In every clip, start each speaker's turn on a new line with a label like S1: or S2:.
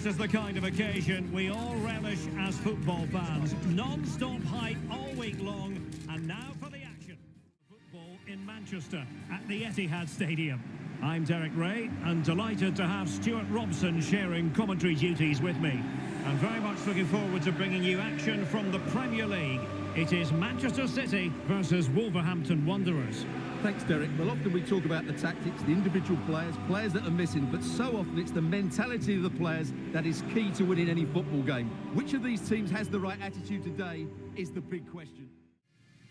S1: This is the kind of occasion we all relish as football fans. Non-stop hype all week long, and now for the action. Football in Manchester at the Etihad Stadium. I'm Derek Ray, and delighted to have Stuart Robson sharing commentary duties with me. I'm very much looking forward to bringing you action from the Premier League. It is Manchester City versus Wolverhampton Wanderers.
S2: Thanks, Derek. Well, often we talk about the tactics, the individual players that are missing, but so often it's the mentality of the players that is key to winning any football game. Which of these teams has the right attitude today is the big question.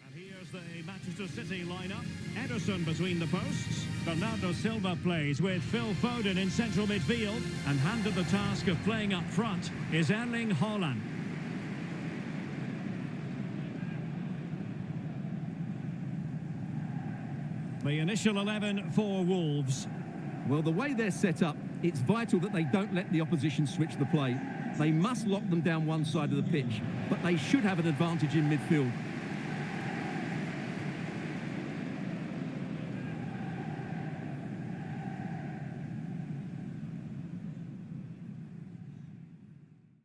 S1: And here's the Manchester City lineup. Ederson between the posts. Bernardo Silva plays with Phil Foden in central midfield, and handed the task of playing up front is Erling Haaland. The initial 11 for Wolves.
S2: Well, the way they're set up, it's vital that they don't let the opposition switch the play. They must lock them down one side of the pitch, but they should have an advantage in midfield.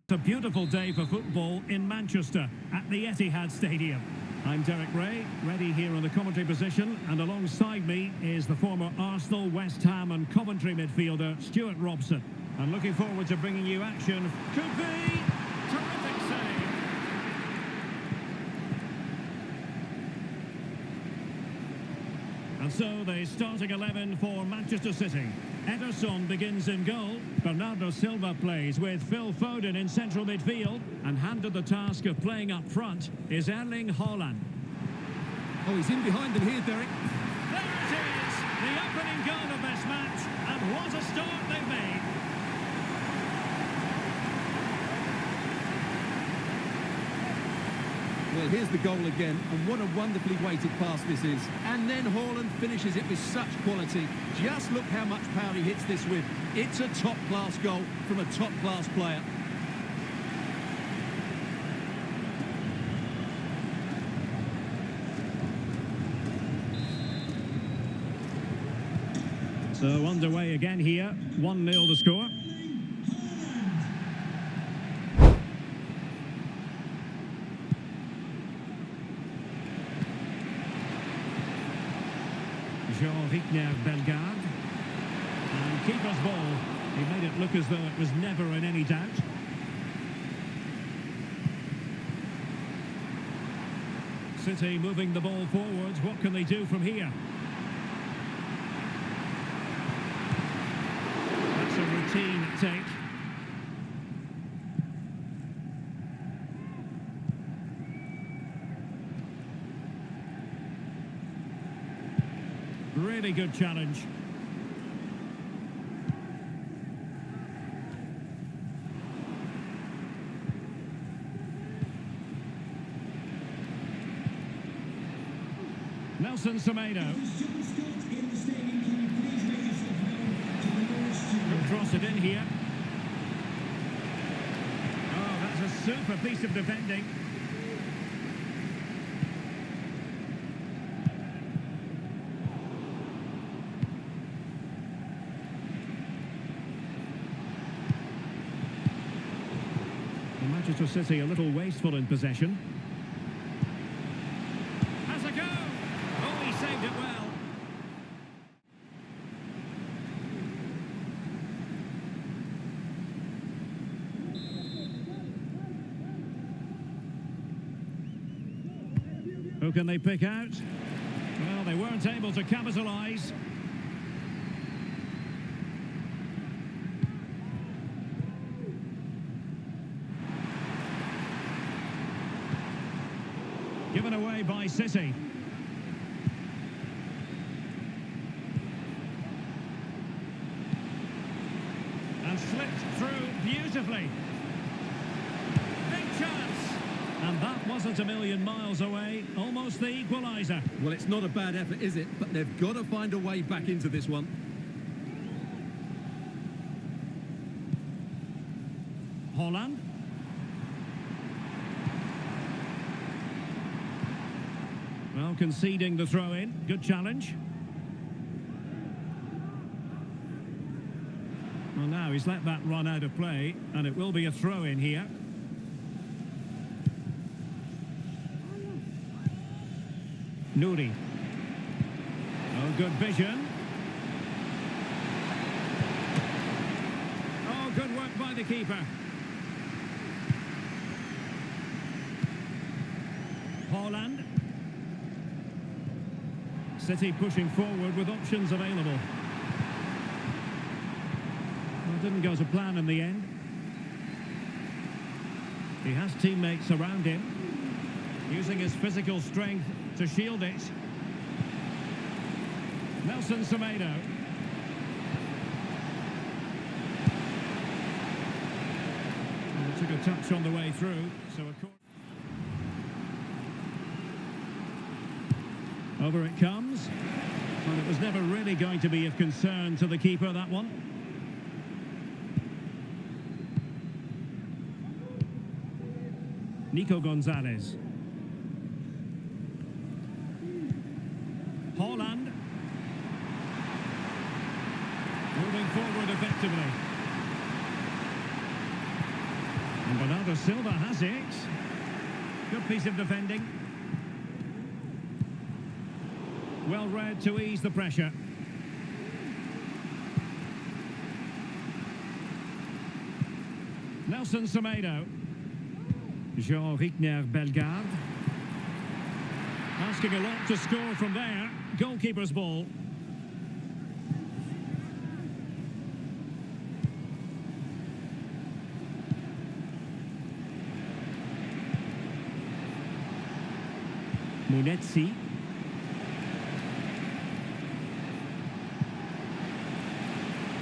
S1: It's a beautiful day for football in Manchester at the Etihad Stadium. I'm Derek Ray, ready here on the commentary position, and alongside me is the former Arsenal, West Ham and Coventry midfielder Stuart Robson. And looking forward to bringing you action. Could be terrific save. And so the starting 11 for Manchester City. Ederson begins in goal. Bernardo Silva plays with Phil Foden in central midfield, and handed the task of playing up front is Erling Haaland.
S2: Oh, he's in behind them here, Derek.
S1: There it is, the opening goal of this match, and what a start they've made.
S2: Well, here's the goal again, and what a wonderfully weighted pass this is. And then Haaland finishes it with such quality. Just look how much power he hits this with. It's a top-class goal from a top-class player.
S1: So underway again here, 1-0 the score. Jean-Victor Bellegarde, and keeper's ball. He made it look as though it was never in any doubt. City moving the ball forward. What can they do from here? That's a routine take. Really good challenge. Nelson Semedo. Could cross it in here. Oh, that's a super piece of defending. Manchester City a little wasteful in possession. Has a go! Oh, he saved it well. Who can they pick out? Well, they weren't able to capitalise. Given away by City. And slipped through beautifully. Big chance. And that wasn't a million miles away. Almost the equaliser.
S2: Well, it's not a bad effort, is it? But they've got to find a way back into this one.
S1: Haaland. Well, conceding the throw-in. Good challenge. Well, now he's let that run out of play, and it will be a throw in here. Nouri. Oh, good vision. Oh, good work by the keeper. Haaland. City pushing forward with options available. Well, didn't go to plan in the end. He has teammates around him, using his physical strength to shield it. Nelson Semedo. And it took a touch on the way through, so a corner. Over it comes. Well, it was never really going to be of concern to the keeper, that one. Nico Gonzalez. Haaland. Moving forward effectively. And Bernardo Silva has it. Good piece of defending. Well read to ease the pressure. Nelson Semedo. Jean-Rigner Bellegarde. Asking a lot to score from there. Goalkeeper's ball. Munetsi.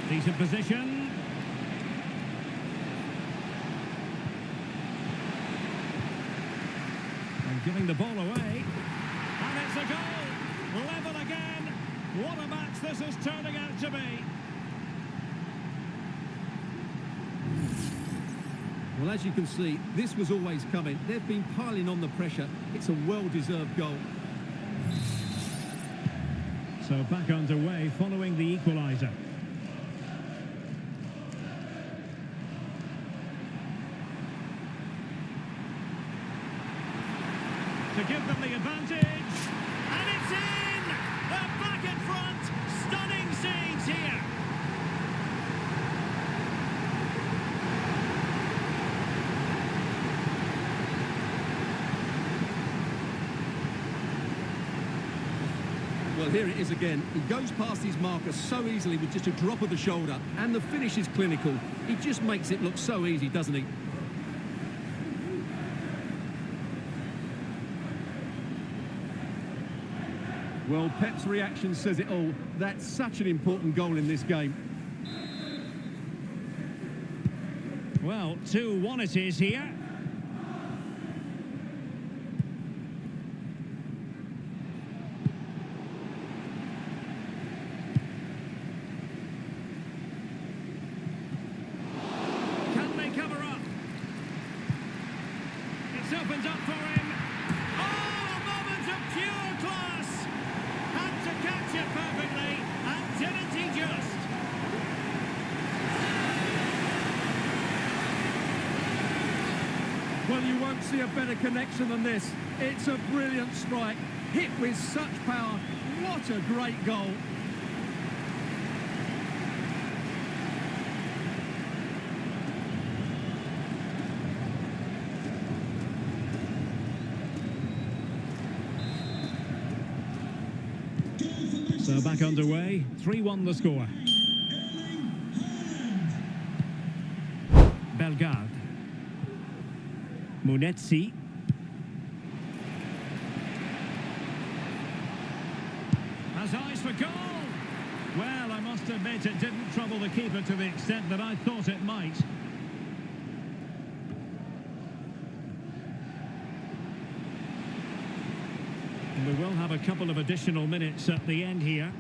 S1: Decent position. And giving the ball away. And it's a goal. Level again. What a match this is turning out to be.
S2: Well, as you can see, this was always coming. They've been piling on the pressure. It's a well-deserved goal.
S1: So back underway following the equaliser. To give them the advantage, and it's in! They're back in front! Stunning scenes here!
S2: Well, here it is again. He goes past his marker so easily with just a drop of the shoulder, and the finish is clinical. He just makes it look so easy, doesn't he? Well, Pep's reaction says it all. That's such an important goal in this game.
S1: Well, 2-1 it is here. Can they cover up? It's opened up for him. Oh, a moment of pure class! Had to catch it perfectly, and didn't he just?
S2: Well, you won't see a better connection than this. It's a brilliant strike, hit with such power. What a great goal.
S1: So back underway, 3-1 the score. Bellegarde. Munetsi. Has eyes for goal. Well, I must admit it didn't trouble the keeper to the extent that I thought it might. And we will have a couple of additional minutes at the end here.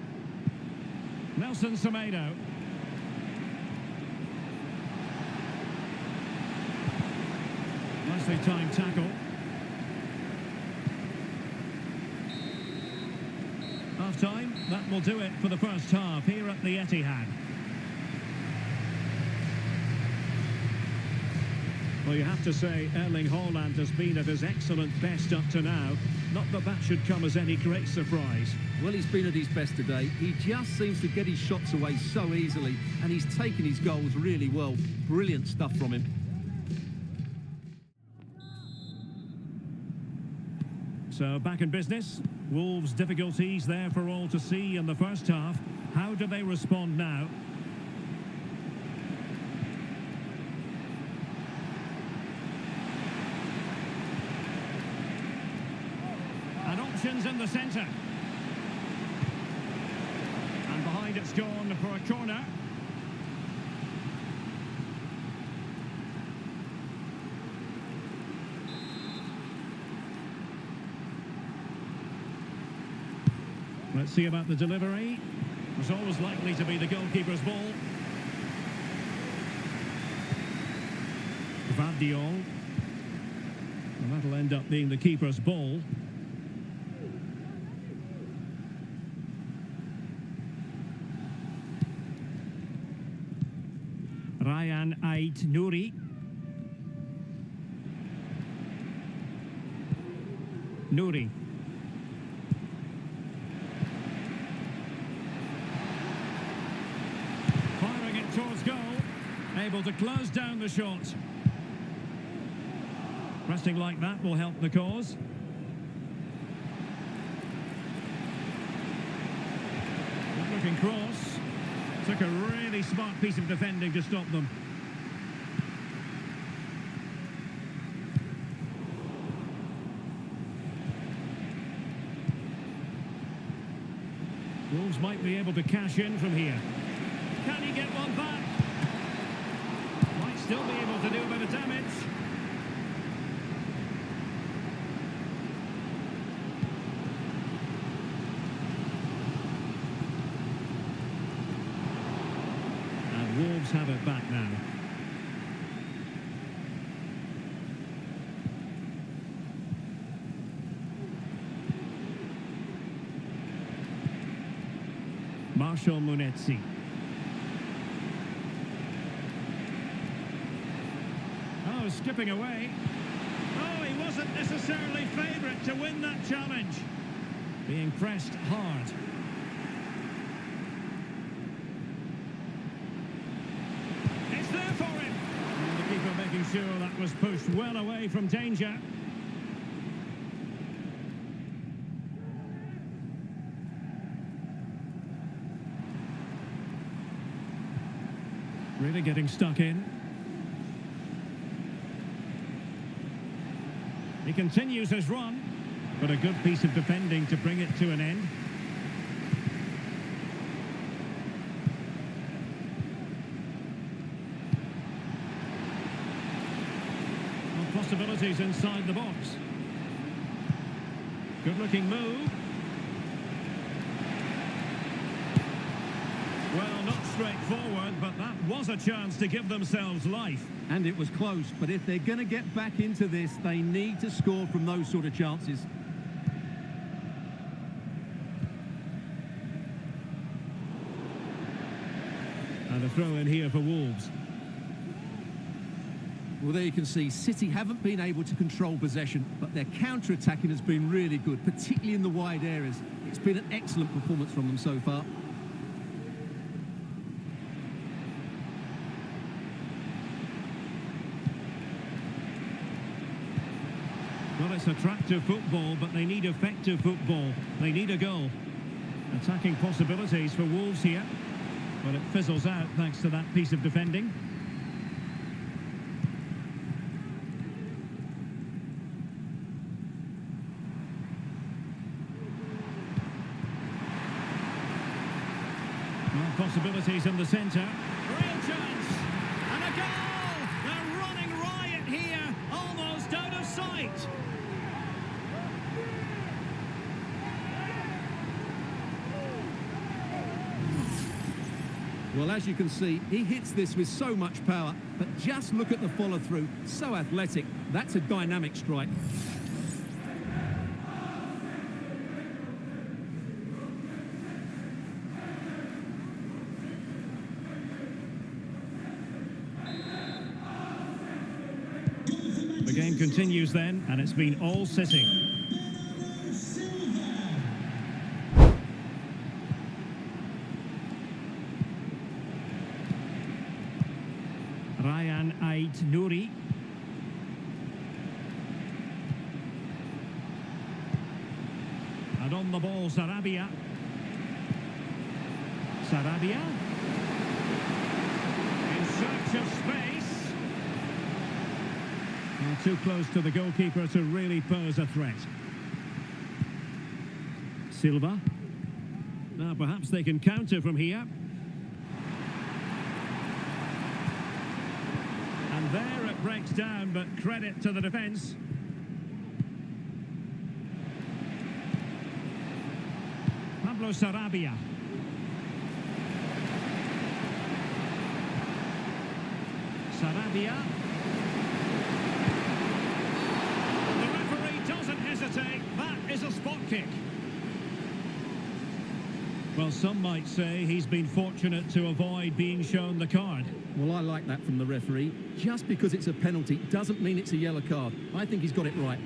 S1: Nelson Semedo. Nicely timed tackle. Half time, that will do it for the first half here at the Etihad. Well, you have to say Erling Haaland has been at his excellent best up to now. Not that that should come as any great surprise.
S2: Well, he's been at his best today. He just seems to get his shots away so easily, and he's taken his goals really well. Brilliant stuff from him.
S1: So back in business. Wolves' difficulties there for all to see in the first half. How do they respond now? And options in the centre. And behind it's gone for a corner. Let's see about the delivery. It was always likely to be the goalkeeper's ball. Vardiol. And that'll end up being the keeper's ball. Ryan Ait Nouri. Nouri. Firing it towards goal. Able to close down the shot. Pressing like that will help the cause. Good looking cross. Took a really smart piece of defending to stop them. Wolves might be able to cash in from here. Can he get one back? Might still be able to do a bit of damage. Wolves have it back now. Marshall Munetsi. Oh, skipping away. Oh, he wasn't necessarily favourite to win that challenge. Being pressed hard. Making sure that was pushed well away from danger. Really getting stuck in. He continues his run, but a good piece of defending to bring it to an end. Possibilities inside the box. Good looking move. Well, not straightforward, but that was a chance to give themselves life.
S2: And it was close, but if they're going to get back into this, they need to score from those sort of chances.
S1: And a throw in here for Wolves.
S2: Well, there you can see City haven't been able to control possession, but their counter-attacking has been really good, particularly in the wide areas. It's been an excellent performance from them so far.
S1: Well, it's attractive football, but they need effective football. They need a goal. Attacking possibilities for Wolves here, but it fizzles out thanks to that piece of defending. Possibilities in the centre. Real chance. And a goal! They're running riot here. Almost out of sight.
S2: Well, as you can see, he hits this with so much power, but just look at the follow-through. So athletic. That's a dynamic strike.
S1: Possession continues then, and it's been all City. Ryan Ait-Nouri. And on the ball, Sarabia. Sarabia. In search of space. Well, too close to the goalkeeper to really pose a threat. Silva. Now perhaps they can counter from here. And there it breaks down, but credit to the defence. Pablo Sarabia. Sarabia. The referee doesn't hesitate. That is a spot kick. Well, some might say he's been fortunate to avoid being shown the card.
S2: Well, I like that from the referee. Just because it's a penalty doesn't mean it's a yellow card. I think he's got it right.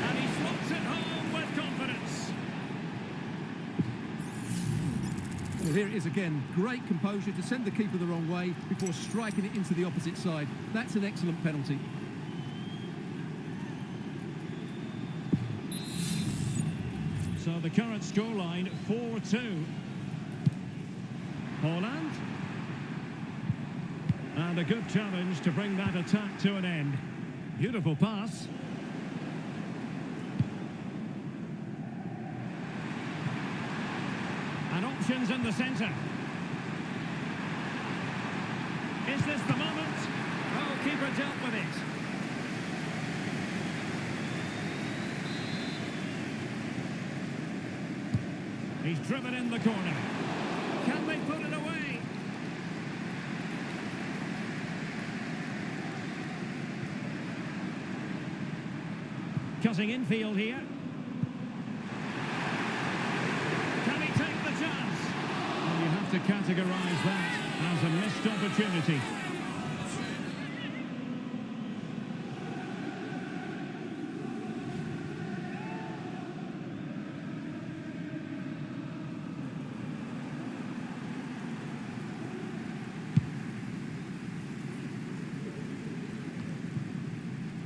S1: And he slots it home with confidence.
S2: Well, here it is again. Great composure to send the keeper the wrong way before striking it into the opposite side. That's an excellent penalty.
S1: So the current scoreline, 4-2. Haaland. And a good challenge to bring that attack to an end. Beautiful pass. And options in the centre. Is this the moment? Oh, keeper dealt with it. He's driven in the corner. Can they put it away? Cutting infield here. Can he take the chance? Well, you have to categorise that as a missed opportunity.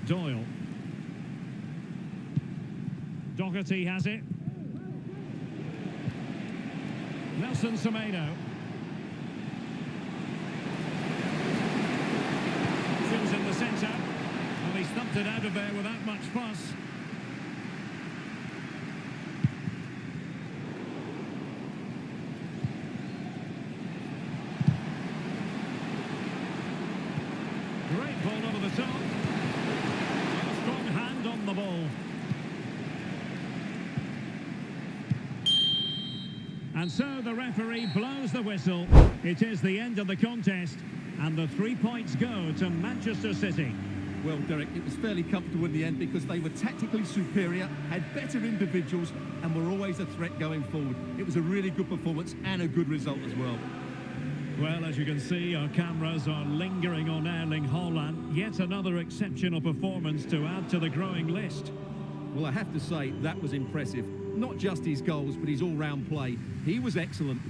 S1: Doyle. Doherty has it. Nelson Semedo. Options in the centre. Well, he stumped it out of there without much fuss. Great ball over the top. Strong hand on the ball. And so the referee blows the whistle. It is the end of the contest, and the 3 points go to Manchester City.
S2: Well, Derek, it was fairly comfortable in the end because they were tactically superior, had better individuals, and were always a threat going forward. It was a really good performance and a good result as well.
S1: Well, as you can see, our cameras are lingering on Erling Haaland. Yet another exceptional performance to add to the growing list.
S2: Well, I have to say, that was impressive. Not just his goals, but his all-round play. He was excellent.